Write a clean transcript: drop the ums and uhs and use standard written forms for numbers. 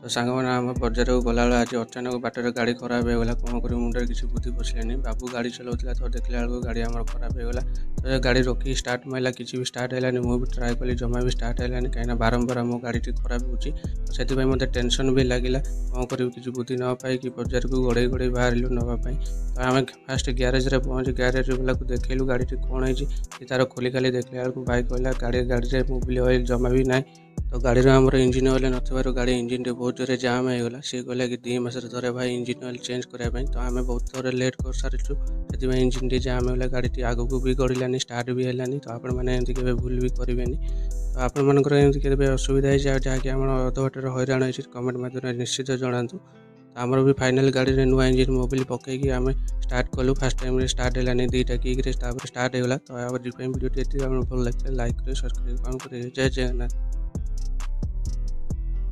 तो सांगମାନେ आम बजार को गला आज अचानक बाटर गाड़ी खराब होगा कौन कर मुंडे किसी बुद्धि पशिलानी बाबू गाड़ी चलाऊला तो देखला बेलू गाड़ी आम खराब होगा तो गाड़ी रोकी स्टार्ट मारा किसी भी स्टार्ट है मुझे ट्राए कली जमा भी स्टार्ट है कहीं बारंबार मो गाड़ी खराब हो से मत टेंशन भी लगे कौन कर किसी बुद्धि न पाई कि बजार को गड़े गड़े बाहर नापी तो आम फास्ट ग्यारेज रे पहुँच ग्यारेज वाला को देखलु गाड़ी कौन है तार खोली खाली देखला बेलू भाई कहला गाड़ी मोबिल ऑयल जमा भी ना तो गाड़ी आमर इंजिन ऑयल न गाड़ी इंजिन बहुत जोर जाम होगा सी कहला कि 2 मास थे भाई इंजिन ऑयल चेंज करने तो आम बहुत थोड़े लेट कर सारीचु से इंजिन टी जाम होगा गाड़ी आग को भी गड़ानी स्टार्ट भी है तो आपण मैंने भूल भी करेंगे तो आपण मनकर एमती असुविधा है जहाँकि आम अध बाटर हैरान हो कमेंट माध्यम निश्चित जनातु आमर भी फाइनाल गाड़ी नुआ इंजिन मोबिल पकईकि आम स्टार्ट कलु फास्ट टाइम स्टार्ट है 2टा किक स्टार्ट होगा तो वीडियो भल लगे लाइक करें सब्सक्राइब जय जगन्नाथ।